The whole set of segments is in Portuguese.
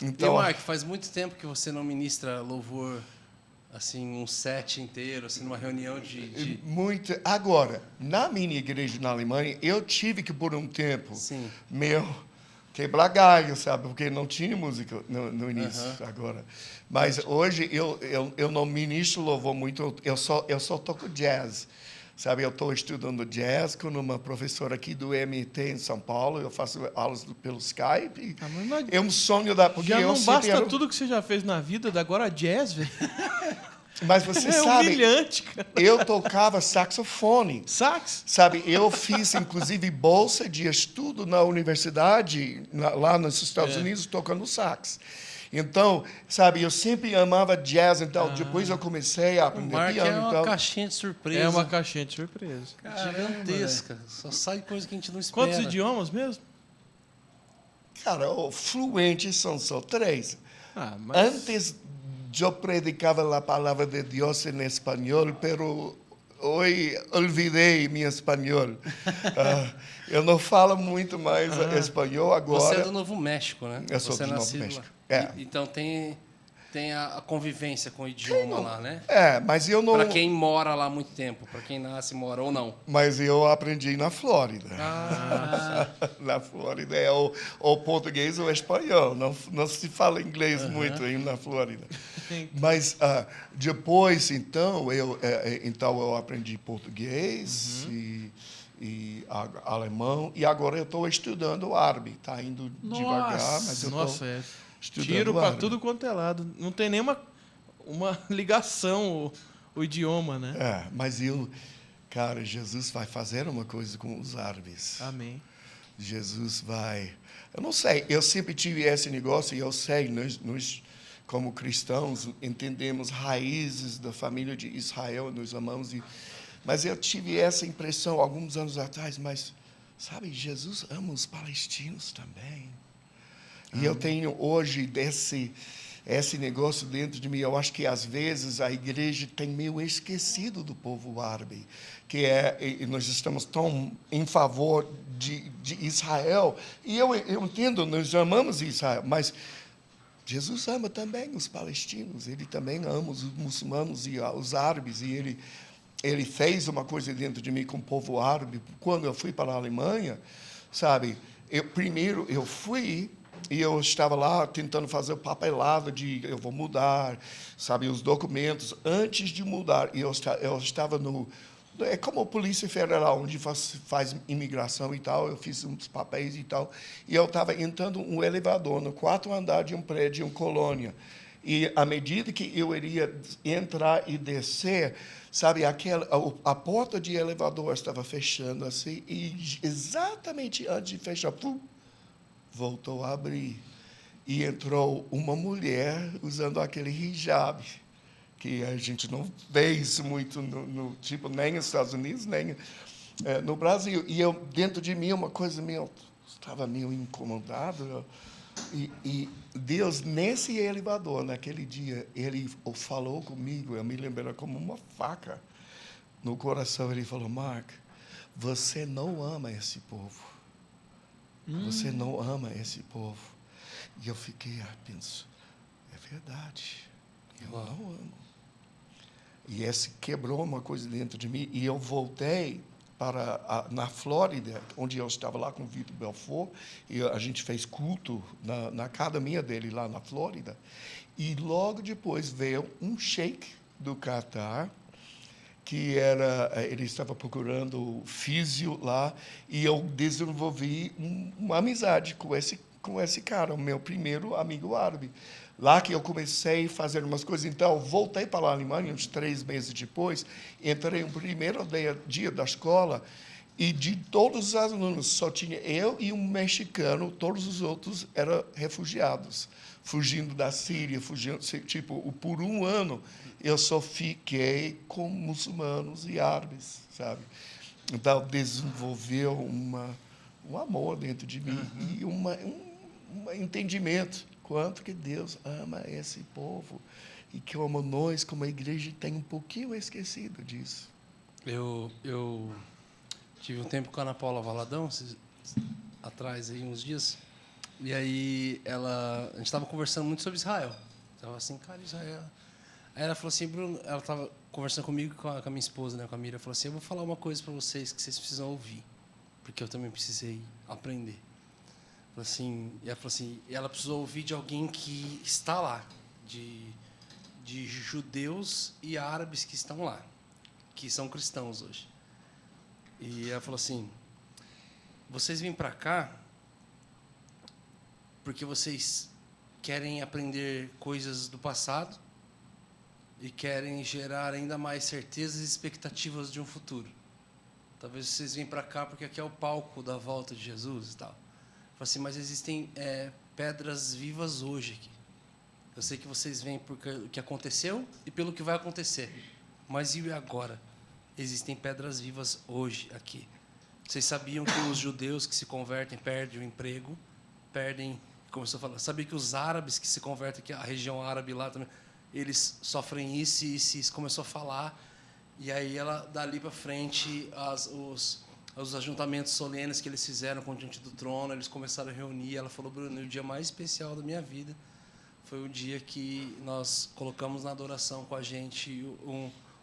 Então, Mark, faz muito tempo que você não ministra louvor, assim, um set inteiro, assim, numa reunião de... muito. Agora, na minha igreja na Alemanha, eu tive que, por um tempo, Sim. quebrar galho, sabe? Porque não tinha música no início, agora. Mas hoje eu não ministro louvor muito, eu só toco jazz. Sabe, eu estou estudando jazz com uma professora aqui do MIT em São Paulo. Eu faço aulas pelo Skype. Mas É um sonho da... Porque já eu não sempre basta tudo que você já fez na vida, agora jazz, velho. Mas você É sabe, humilhante, cara. eu tocava saxofone. Sax? Sabe, eu fiz, inclusive, bolsa de estudo na universidade, lá nos Estados Unidos, tocando sax. Então, sabe, eu sempre amava jazz, então depois eu comecei a O aprender Mark piano. é uma Então, caixinha de surpresa. É uma caixinha de surpresa. Gigantesca. Só sai coisa que a gente não espera. Quantos idiomas mesmo? cara, fluentes são só 3. Mas... Antes eu predicava a palavra de Deus em espanhol, pero hoje olvidei meu espanhol. Eu não falo muito mais espanhol agora. Você é do Novo México, né? Eu sou você do Novo nascido México. Lá. É. Então tem a convivência com o idioma lá, né? Mas eu não... Para quem mora lá há muito tempo, para quem nasce, mora ou não. Mas eu aprendi na Flórida. Na Flórida é o português ou espanhol. Não se fala inglês muito aí na Flórida. Mas depois, então eu aprendi português e alemão. E agora eu estou estudando árabe. Está indo devagar, mas eu estou estudando tiro para árabe. tudo quanto é lado. Não tem nenhuma ligação o idioma, né? Mas cara, Jesus vai fazer uma coisa com os árabes. Amém. Jesus vai... Eu não sei, eu sempre tive esse negócio e eu sei, nós como cristãos, entendemos raízes da família de Israel, nós amamos. Mas eu tive essa impressão alguns anos atrás, mas, sabe, Jesus ama os palestinos também. E eu tenho hoje esse negócio dentro de mim. Eu acho que, às vezes, a igreja tem meio esquecido do povo árabe, e nós estamos tão em favor de Israel. E eu entendo, nós amamos Israel, mas Jesus ama também os palestinos. Ele também ama os muçulmanos e os árabes. E ele fez uma coisa dentro de mim com o povo árabe. Quando eu fui para a Alemanha, sabe, primeiro eu fui... E eu estava lá tentando fazer o papelado de eu vou mudar, sabe, os documentos. Antes de mudar, eu estava no... É como a Polícia Federal, onde faz imigração e tal. Eu fiz uns papéis e tal. E eu estava entrando um elevador no 4º andar de um prédio em Colônia. E, à medida que eu iria entrar e descer, sabe, a porta de elevador estava fechando assim. E exatamente antes de fechar... voltou a abrir e entrou uma mulher usando aquele hijab, que a gente não vê isso muito tipo, nem nos Estados Unidos, nem no Brasil. E eu, dentro de mim, uma coisa estava meio incomodado. E Deus, nesse elevador, naquele dia, Ele falou comigo, eu me lembro, era como uma faca no coração. Ele falou: Mark, você não ama esse povo. Você não ama esse povo. E eu fiquei, penso, é verdade, eu não amo. E esse quebrou uma coisa dentro de mim. E eu voltei na Flórida, onde eu estava lá com o Vitor Belfort, e a gente fez culto na academia dele lá na Flórida. E logo depois veio um sheik do Catar, que ele estava procurando físio lá, e eu desenvolvi uma amizade com esse cara, o meu primeiro amigo árabe. Lá que eu comecei a fazer umas coisas. Então, voltei para a Alemanha, uns 3 meses depois, entrei no primeiro dia da escola, e de todos os alunos, só tinha eu e um mexicano, todos os outros eram refugiados, fugindo da Síria, por um ano, eu só fiquei com muçulmanos e árabes, sabe? Então, desenvolveu um amor dentro de mim e um entendimento quanto que Deus ama esse povo e que como nós, como a igreja, tem um pouquinho esquecido disso. Eu tive um tempo com a Ana Paula Valadão, atrás, aí, uns dias, E aí a gente estava conversando muito sobre Israel. Tava assim, cara, Israel. Aí ela falou assim, Bruno, ela estava conversando comigo com a minha esposa, né, com a Mira, falou assim, eu vou falar uma coisa para vocês que vocês precisam ouvir, porque eu também precisei aprender. Falou assim, e ela falou assim, e ela precisou ouvir de alguém que está lá, de judeus e árabes que estão lá, que são cristãos hoje. E ela falou assim, vocês vêm para cá porque vocês querem aprender coisas do passado e querem gerar ainda mais certezas e expectativas de um futuro. Talvez vocês venham para cá porque aqui é o palco da volta de Jesus e tal. Falei assim, mas existem pedras vivas hoje aqui. Eu sei que vocês vêm porque o que aconteceu e pelo que vai acontecer. Mas e agora? Existem pedras vivas hoje aqui. Vocês sabiam que os judeus que se convertem perdem o emprego, começou a falar, sabia que os árabes que se convertem aqui, a região árabe lá também, eles sofrem isso, começou a falar, e aí ela, dali para frente, os ajuntamentos solenes que eles fizeram com diante do trono, eles começaram a reunir, ela falou, Bruno, o dia mais especial da minha vida foi o dia que nós colocamos na adoração com a gente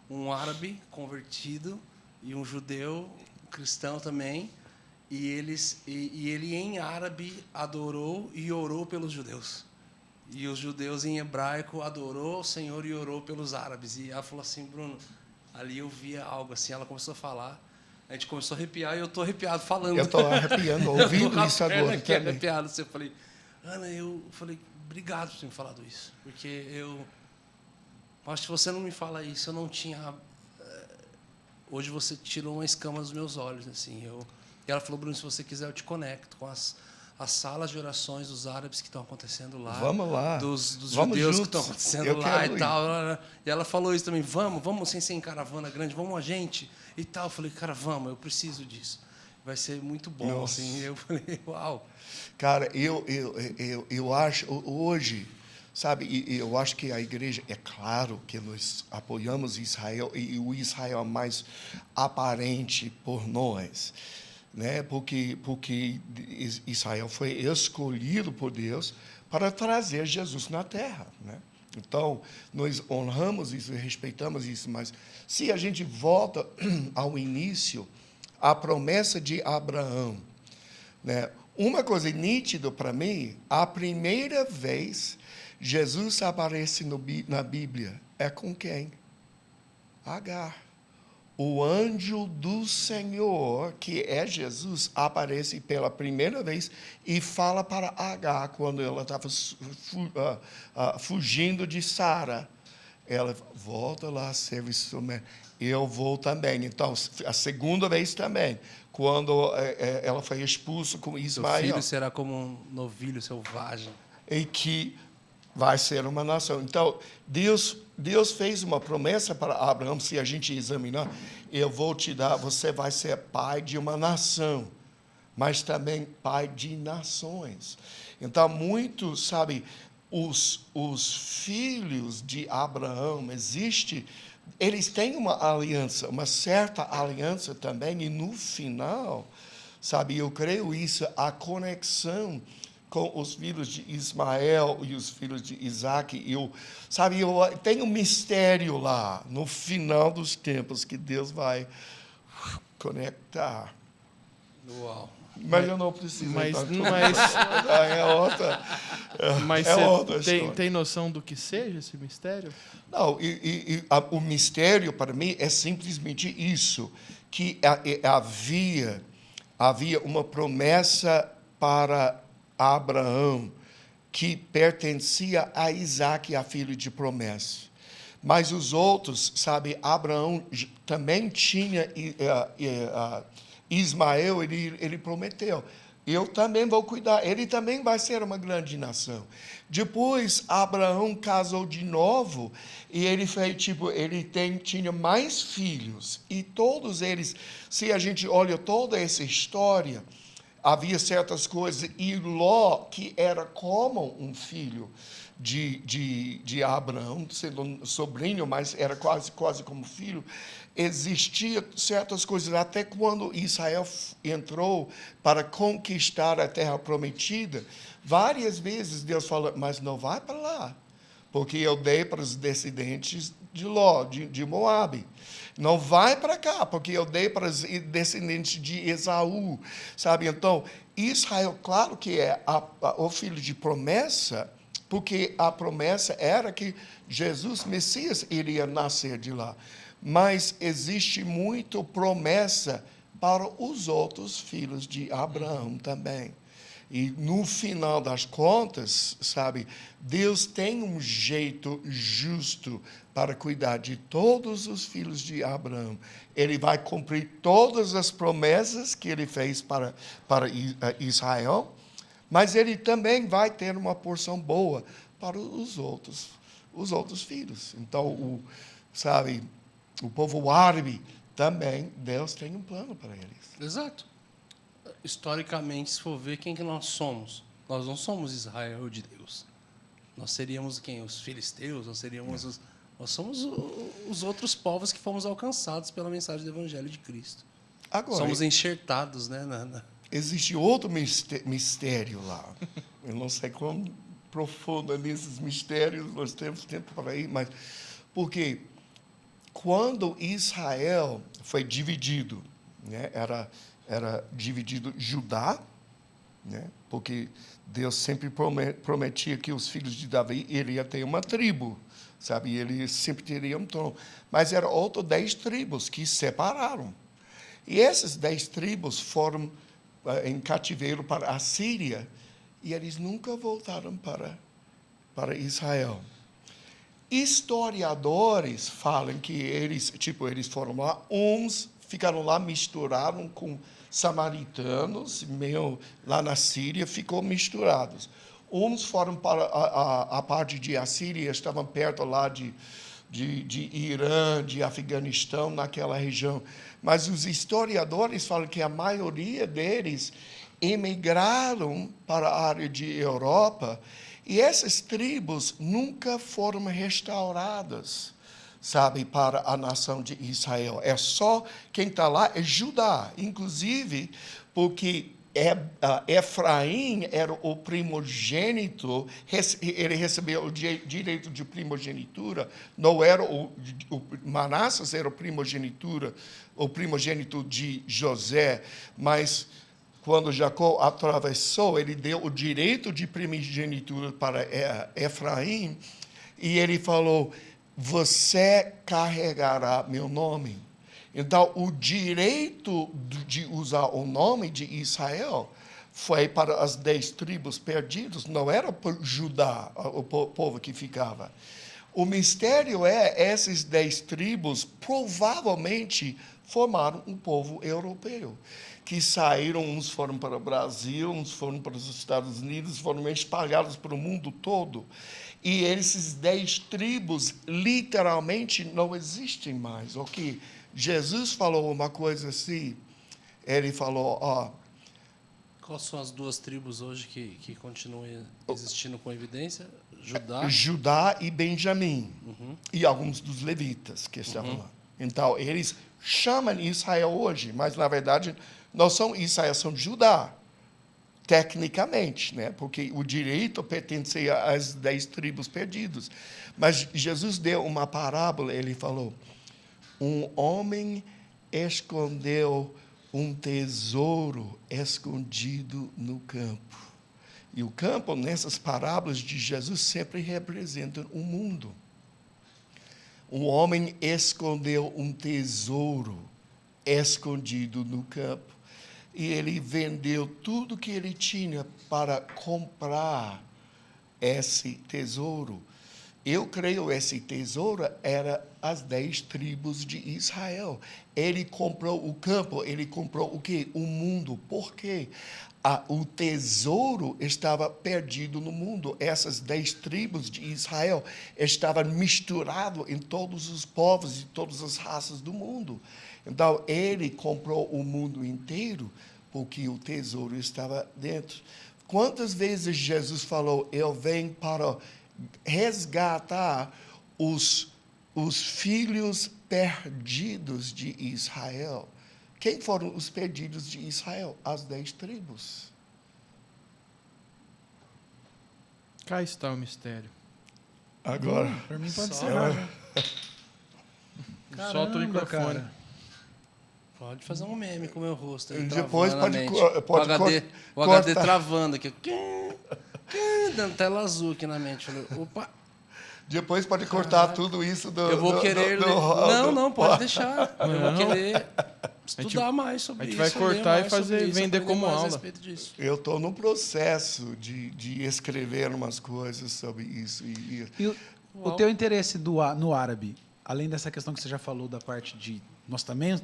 um árabe convertido e um judeu cristão também, e ele em árabe adorou e orou pelos judeus. E os judeus em hebraico adorou o Senhor e orou pelos árabes. E ela falou assim, Bruno, ali eu via algo assim, ela começou a falar, a gente começou a arrepiar e eu estou arrepiado falando. Eu estou arrepiando, ouvindo isso agora. Aqui, arrepiado. Eu falei, Ana, eu falei, obrigado por ter me falado isso, porque eu acho que se você não me fala isso, eu não tinha... Hoje você tirou uma escama dos meus olhos, assim. E ela falou, Bruno, se você quiser eu te conecto com as salas de orações dos árabes que estão acontecendo lá. Vamos lá. Dos vamos judeus juntos. que estão acontecendo lá e tal. E ela falou isso também, vamos sem ser em caravana grande, vamos a gente e tal. Eu falei, cara, vamos, eu preciso disso. Vai ser muito bom, Nossa. assim. Eu falei, uau. Cara, eu acho, hoje, sabe, eu acho que a igreja, é claro que nós apoiamos Israel, e o Israel é mais aparente por nós, né? Porque Israel foi escolhido por Deus para trazer Jesus na terra, né? Então, nós honramos isso e respeitamos isso, mas se a gente volta ao início, a promessa de Abraão, né? Uma coisa nítida para mim, a primeira vez Jesus aparece na Bíblia é com quem? Agar. O anjo do Senhor, que é Jesus, aparece pela primeira vez e fala para Agar, quando ela estava fugindo de Sara. Ela volta lá, serve instrumento. Eu vou também. Então, a segunda vez também, quando ela foi expulsa com Ismael. Seu filho será como um novilho selvagem. E que vai ser uma nação. Então, Deus fez uma promessa para Abraão, se a gente examinar, eu vou te dar, você vai ser pai de uma nação, mas também pai de nações. Então, muitos, sabe, os filhos de Abraão, eles têm uma aliança, uma certa aliança também, e no final, sabe, eu creio isso, a conexão com os filhos de Ismael e os filhos de Isaac. Eu tenho um mistério lá, no final dos tempos, que Deus vai conectar. Uau. Mas eu não preciso. Mas É outra. Mas é você outra história. tem noção do que seja esse mistério? Não, o mistério para mim é simplesmente isso, que havia uma promessa para Abraão que pertencia a Isaac, a filho de promessa. Mas os outros, sabe, Abraão também tinha Ismael, ele prometeu, eu também vou cuidar, ele também vai ser uma grande nação. Depois, Abraão casou de novo, e ele tinha mais filhos, e todos eles, se a gente olha toda essa história, havia certas coisas, e Ló, que era como um filho de Abraão, sendo um sobrinho, mas era quase como filho, existia certas coisas, até quando Israel entrou para conquistar a terra prometida, várias vezes Deus falou, mas não vai para lá, porque eu dei para os descendentes de Ló, de Moabe. Não vai para cá, porque eu dei para os descendentes de Esaú, sabe? Então, Israel, claro que é o filho de promessa, porque a promessa era que Jesus, Messias, iria nascer de lá. Mas existe muita promessa para os outros filhos de Abraão também. E no final das contas, sabe, Deus tem um jeito justo para cuidar de todos os filhos de Abraão. Ele vai cumprir todas as promessas que ele fez para Israel, mas ele também vai ter uma porção boa para os outros filhos. Então, sabe, o povo árabe também, Deus tem um plano para eles. Exato. Historicamente, se for ver quem que nós não somos Israel de Deus. Nós seríamos quem? Os filisteus, nós somos os outros povos que fomos alcançados pela mensagem do Evangelho de Cristo. Agora, somos enxertados, né? Existe outro mistério lá. Eu não sei quão profundo nesses mistérios, nós temos tempo para ir, mas porque quando Israel foi dividido, né, era dividido Judá, né, porque Deus sempre prometia que os filhos de Davi iriam ter uma tribo, sabe? Ele sempre teria um trono. Mas eram outras 10 tribos que separaram. E essas 10 tribos foram em cativeiro para a Síria, e eles nunca voltaram para Israel. Historiadores falam que eles foram lá, uns ficaram lá, misturaram com samaritanos, meio lá na Síria, ficou misturados. Uns foram para a parte de Assíria, estavam perto lá de Irã, de Afeganistão, naquela região. Mas os historiadores falam que a maioria deles emigraram para a área de Europa, e essas tribos nunca foram restauradas, sabe, para a nação de Israel. É só quem está lá é Judá, inclusive porque Efraim era o primogênito, ele recebeu o direito de primogenitura, não era o Manassés era o primogênito de José, mas quando Jacó atravessou, ele deu o direito de primogenitura para Efraim, e ele falou, você carregará meu nome. Então, o direito de usar o nome de Israel foi para as 10 tribos perdidas, não era para Judá, o povo que ficava. O mistério essas 10 tribos provavelmente formaram um povo europeu, que saíram, uns foram para o Brasil, uns foram para os Estados Unidos, foram espalhados para o mundo todo. E esses 10 tribos, literalmente, não existem mais, ok? Jesus falou uma coisa assim, ele falou, Quais são as 2 tribos hoje que continuam existindo com evidência? Judá e Benjamim, e alguns dos levitas que estavam lá. Então, eles chamam Israel hoje, mas, na verdade, não são Israel, são Judá, tecnicamente, né? Porque o direito pertencia às 10 tribos perdidas. Mas Jesus deu uma parábola, ele falou, um homem escondeu um tesouro escondido no campo. E o campo, nessas parábolas de Jesus, sempre representa o mundo. Um homem escondeu um tesouro escondido no campo. E ele vendeu tudo que ele tinha para comprar esse tesouro. Eu creio esse tesouro era as 10 tribos de Israel. Ele comprou o campo, ele comprou o quê? O mundo. Por quê? O tesouro estava perdido no mundo. Essas 10 tribos de Israel estavam misturadas em todos os povos e todas as raças do mundo. Então, ele comprou o mundo inteiro porque o tesouro estava dentro. Quantas vezes Jesus falou, eu venho para resgatar os filhos perdidos de Israel? Quem foram os perdidos de Israel? As 10 tribos. Cá está o mistério. Agora, Para mim pode Só- ser. Já. Solta o Caramba, microfone. cara. Pode fazer um meme com o meu rosto aí, Depois travando pode a mente. pode o HD, o cortar. HD travando aqui. Dando tela azul aqui na mente. Falei, opa, depois pode cortar tudo isso do. eu vou querer ler. Não, pode deixar. Eu vou querer estudar mais sobre a gente isso. vai cortar ler e mais fazer- sobre isso, vender aprender como mais a aula. respeito disso. Eu estou no processo de escrever umas coisas sobre isso. E o teu interesse no árabe, além dessa questão que você já falou da parte de nós também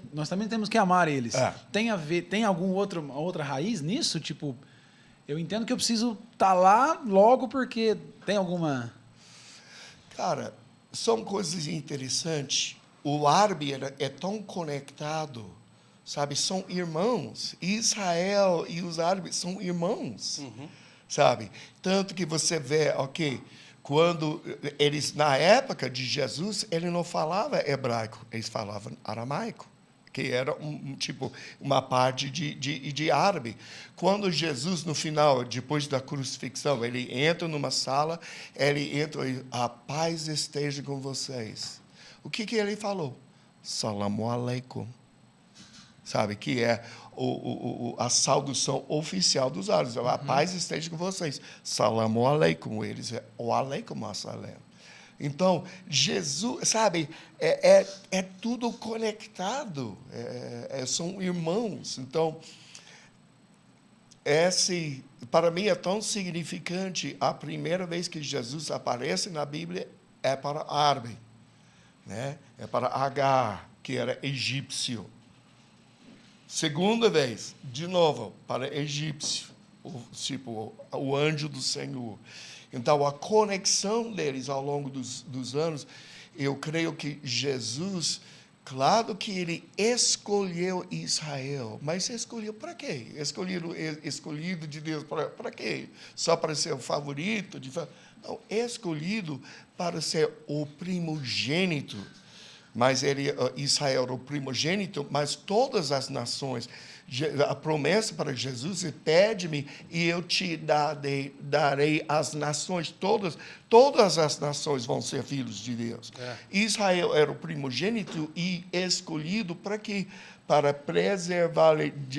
temos que amar eles. É. Tem outra raiz nisso? Tipo, eu entendo que eu preciso estar lá logo porque tem alguma... Cara, são coisas interessantes. O árabe é tão conectado, sabe? São irmãos. Israel e os árabes são irmãos, sabe? Tanto que você vê, quando eles, na época de Jesus, ele não falava hebraico, eles falavam aramaico, que era uma parte de árabe. Quando Jesus, no final, depois da crucifixão, ele entra numa sala, ele entra e a paz esteja com vocês. O que ele falou? Salamu alaikum. Sabe, que é a saudação oficial dos árabes. A paz esteja com vocês. Salamu alaikum. Eles é o alaikum assalam. Então, Jesus, sabe, é tudo conectado. São irmãos. Então, para mim, é tão significante. A primeira vez que Jesus aparece na Bíblia é para árabe, né? É para Agar, que era egípcio. Segunda vez, de novo, para egípcio, o anjo do Senhor. Então, a conexão deles ao longo dos anos, eu creio que Jesus, claro que ele escolheu Israel, mas escolheu para quê? Escolhido de Deus para quê? Só para ser o favorito? Não, escolhido para ser o primogênito. Mas Israel era o primogênito, mas todas as nações, a promessa para Jesus é: pede-me e eu te darei as nações, todas as nações vão ser filhos de Deus. Israel era o primogênito e escolhido para quê? Para preservar,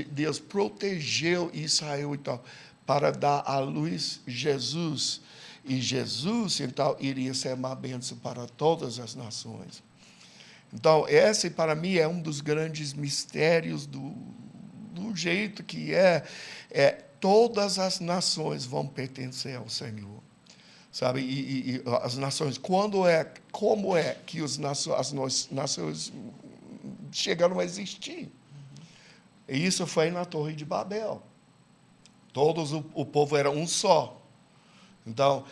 Deus protegeu Israel e tal, para dar à luz Jesus. E Jesus, então, iria ser uma bênção para todas as nações. Então, esse, para mim, é um dos grandes mistérios do jeito que todas as nações vão pertencer ao Senhor. Sabe? E as nações, como é que as nações chegaram a existir? E isso foi na Torre de Babel. O povo era um só. Então,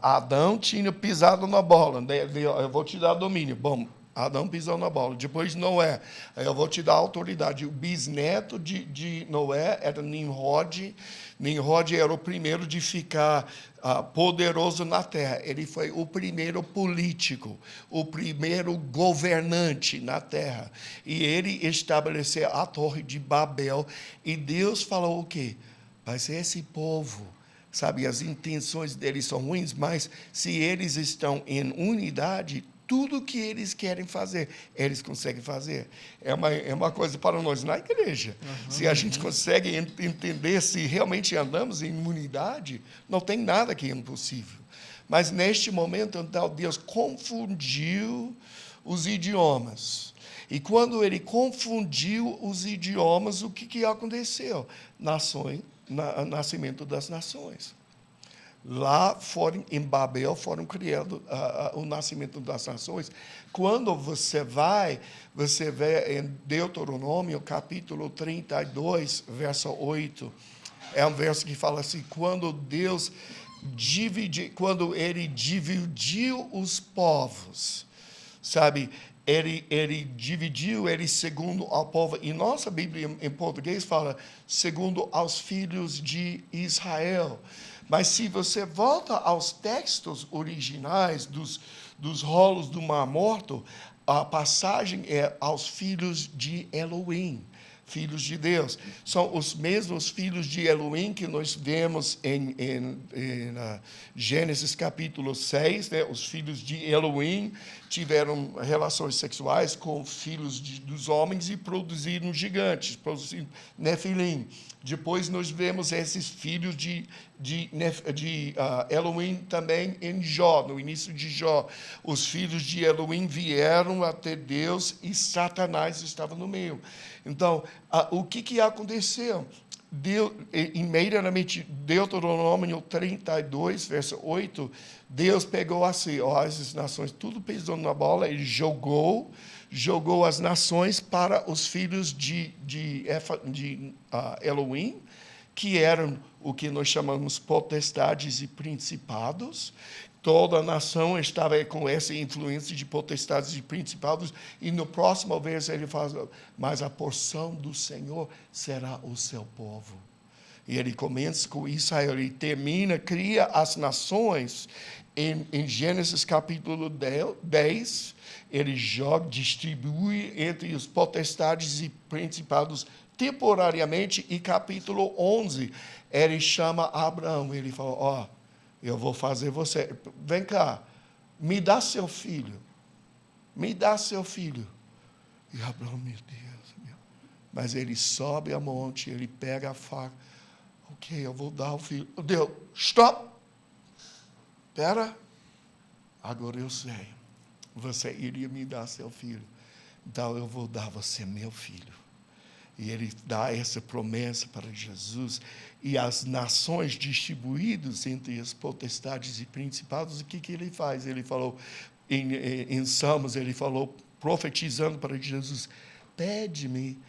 Adão tinha pisado na bola. Eu vou te dar domínio. Bom, Adão pisou na bola. Depois Noé. Eu vou te dar autoridade. O bisneto de Noé era Nimrod. Nimrod era o primeiro de ficar poderoso na terra. Ele foi o primeiro político, o primeiro governante na terra. E ele estabeleceu a Torre de Babel. E Deus falou o quê? Vai ser esse povo. Sabe, as intenções deles são ruins, mas se eles estão em unidade, tudo que eles querem fazer, eles conseguem fazer. É uma coisa para nós na igreja. Se a gente consegue entender, se realmente andamos em unidade, não tem nada que é impossível. Mas, neste momento, então, Deus confundiu os idiomas. E quando ele confundiu os idiomas, o que aconteceu? Nascimento das nações. Lá em Babel foram criados o nascimento das nações. Quando você vê em Deuteronômio, capítulo 32, verso 8, é um verso que fala assim: quando ele dividiu os povos, sabe, ele dividiu ele segundo ao povo. E nossa Bíblia em português fala segundo aos filhos de Israel. Mas se você volta aos textos originais dos rolos do Mar Morto, a passagem é aos filhos de Elohim, filhos de Deus. São os mesmos filhos de Elohim que nós vemos em Gênesis capítulo 6. Né? Os filhos de Elohim tiveram relações sexuais com filhos dos homens e produziram gigantes, produziram Nefilim. Depois nós vemos esses filhos de Elohim também em Jó, no início de Jó. Os filhos de Elohim vieram até Deus e Satanás estava no meio. Então, o que aconteceu? Imediatamente, Deuteronômio 32, verso 8, Deus pegou assim, as nações, tudo pesou na bola, ele jogou as nações para os filhos de Elohim, que eram o que nós chamamos potestades e principados. Toda a nação estava com essa influência de potestades e principados, e no próximo verso ele fala, mas a porção do Senhor será o seu povo. E ele começa com Israel, ele termina, cria as nações, em Gênesis capítulo 10, ele joga, distribui entre os potestades e principados temporariamente, e capítulo 11, ele chama Abraão, ele fala, eu vou fazer você, vem cá, me dá seu filho, me dá seu filho. E Abraão, meu Deus, mas ele sobe a monte, ele pega a faca, ok, eu vou dar o filho. Deus, stop, espera, agora eu sei, você iria me dar seu filho, então eu vou dar você meu filho. E ele dá essa promessa para Jesus. E as nações distribuídas entre as potestades e principados, o que ele faz? Ele falou, em Salmos, ele falou, profetizando para Jesus, pede-me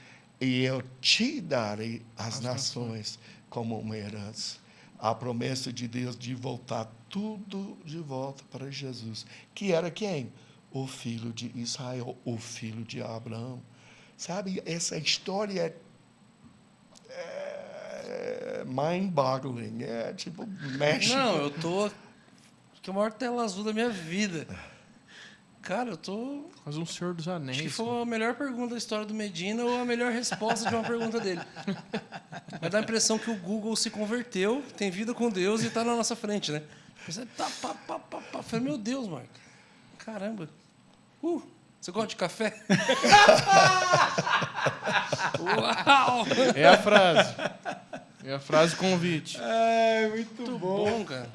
e eu te darei as nações como uma herança. A promessa de Deus de voltar tudo de volta para Jesus. Que era quem? O filho de Israel, o filho de Abraão. Sabe, essa história é mind-boggling, tipo, mexe. Não, eu tô... que é a maior tela azul da minha vida. Cara, eu tô... Quase um Senhor dos Anéis. Acho que foi a melhor pergunta da história do Medina ou a melhor resposta de uma pergunta dele. Mas dá a impressão que o Google se converteu, tem vida com Deus e está na nossa frente, né? Você tá, pá. Falei, meu Deus, Marco. Caramba. Você gosta de café? Uau! É a frase. É a frase convite. Muito Muito bom, cara.